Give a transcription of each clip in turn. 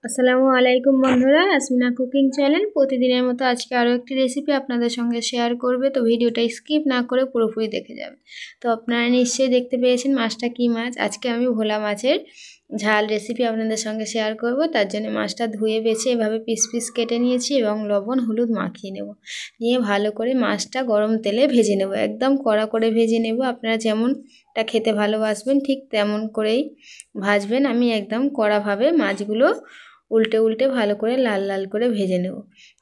আসসালামু আলাইকুম বন্ধুরা, আসমিনা কুকিং চ্যানেল প্রতিদিনের মতো আজকে আরও একটি রেসিপি আপনাদের সঙ্গে শেয়ার করবে। তো ভিডিওটা স্কিপ না করে পুরোপুরি দেখে যাবেন। তো আপনারা নিশ্চয়ই দেখতে পেয়েছেন মাছটা কী মাছ। আজকে আমি ভোলা মাছের ঝাল রেসিপি আপনাদের সঙ্গে শেয়ার করব। তার জন্য মাছটা ধুয়ে বেছে এভাবে পিস পিস কেটে নিয়েছি এবং লবণ হলুদ মাখিয়ে নেব। নিয়ে ভালো করে মাছটা গরম তেলে ভেজে নেব, একদম কড়া করে ভেজে নেব। আপনারা যেমনটা খেতে ভালোবাসবেন ঠিক তেমন করেই ভাজবেন। আমি একদম কড়াভাবে মাছগুলো উল্টে উল্টে ভালো করে লাল লাল করে ভেজে নেব।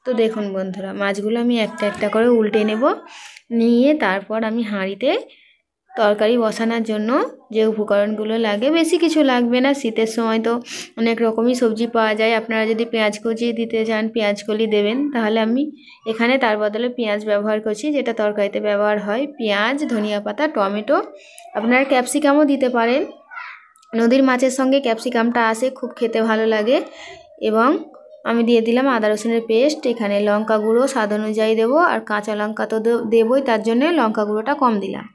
তো দেখুন বন্ধুরা, মাছগুলো আমি একটা একটা করে উল্টে নেব। নিয়ে তারপর আমি হাঁড়িতে তরকারি বসানোর জন্য যে উপকরণগুলো লাগে, বেশি কিছু লাগবে না। শীতের সময় তো অনেক রকমই সবজি পাওয়া যায়। আপনারা যদি পেঁয়াজ কুচি দিতে চান পেঁয়াজ কলি দেবেন, তাহলে আমি এখানে তার বদলে পেঁয়াজ ব্যবহার করছি, যেটা তরকারিতে ব্যবহার হয়। পেঁয়াজ, ধনিয়া পাতা, টমেটো, আপনারা ক্যাপসিকামও দিতে পারেন। নদীর মাছের সঙ্গে ক্যাপসিকামটা আসে, খুব খেতে ভালো লাগে। এবং আমি দিয়ে দিলাম আদা রসুনের পেস্ট। এখানে লঙ্কা গুঁড়ো স্বাদ অনুযায়ী দেবো, আর কাঁচা লঙ্কা তো দেবই, তার জন্য লঙ্কা গুঁড়োটা কম দিলাম।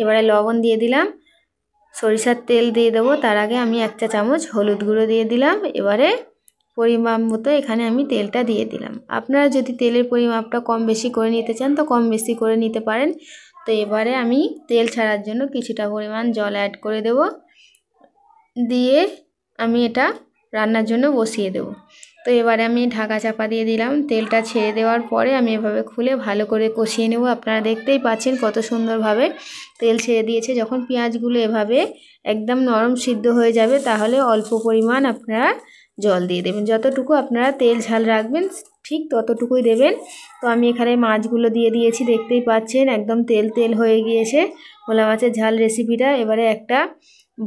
এবারে লবণ দিয়ে দিলাম, সরিষার তেল দিয়ে দেবো। তার আগে আমি 1 চা চামচ হলুদ গুঁড়ো দিয়ে দিলাম। এবারে পরিমাপ মতো এখানে আমি তেলটা দিয়ে দিলাম। আপনারা যদি তেলের পরিমাপটা কম বেশি করে নিতে চান তো কম বেশি করে নিতে পারেন। তো এবারে আমি তেল ছাড়ার জন্য কিছুটা পরিমাণ জল অ্যাড করে দেব, দিয়ে আমি এটা রান্নার জন্য বসিয়ে দেব। তো এবারে আমি ঢাকা চাপা দিয়ে দিলাম। তেলটা ছেড়ে দেওয়ার পরে আমি এভাবে খুলে ভালো করে কষিয়ে নেব। আপনারা দেখতেই পাচ্ছেন কত সুন্দরভাবে তেল ছেড়ে দিয়েছে। যখন পেঁয়াজগুলো এভাবে একদম নরম সিদ্ধ হয়ে যাবে, তাহলে অল্প পরিমাণ আপনারা জল দিয়ে দেবেন। যতটুকু আপনারা তেল ঝাল রাখবেন ঠিক ততটুকুই দেবেন। তো আমি এখানে মাছগুলো দিয়ে দিয়েছি, দেখতেই পাচ্ছেন একদম তেল তেল হয়ে গিয়েছে ভোলা মাছের ঝাল রেসিপিটা। এবারে একটা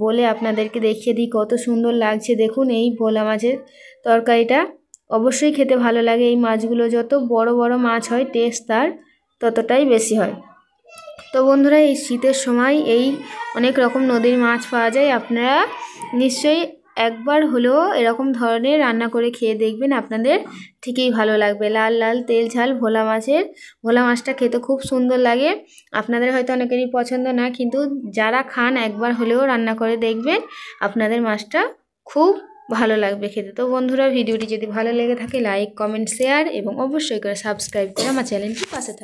বলে আপনাদেরকে দেখিয়ে দিই কত সুন্দর লাগছে। দেখুন এই ভোলা মাছের তরকারিটা অবশ্যই খেতে ভালো লাগে। এই মাছগুলো যত বড় বড় মাছ হয় টেস্ট তার ততটাই বেশি হয়। তো বন্ধুরা, এই শীতের সময় এই অনেক রকম নদীর মাছ পাওয়া যায়। আপনারা নিশ্চয়ই একবার হলেও এরকম ধরনের রান্না করে খেয়ে দেখবেন, আপনাদের ঠিকই ভালো লাগবে। লাল লাল তেল ঝাল ভোলা মাছটা খেতে খুব সুন্দর লাগে। আপনাদের হয়তো অনেকেরই পছন্দ না, কিন্তু যারা খান একবার হলেও রান্না করে দেখবেন, আপনাদের মাছটা খুব ভালো লাগবে খেতে। তো বন্ধুরা, ভিডিওটি যদি ভালো লেগে থাকে লাইক কমেন্ট শেয়ার এবং অবশ্যই করে সাবস্ক্রাইব করে আমার চ্যানেলটি পাশে থাকবে।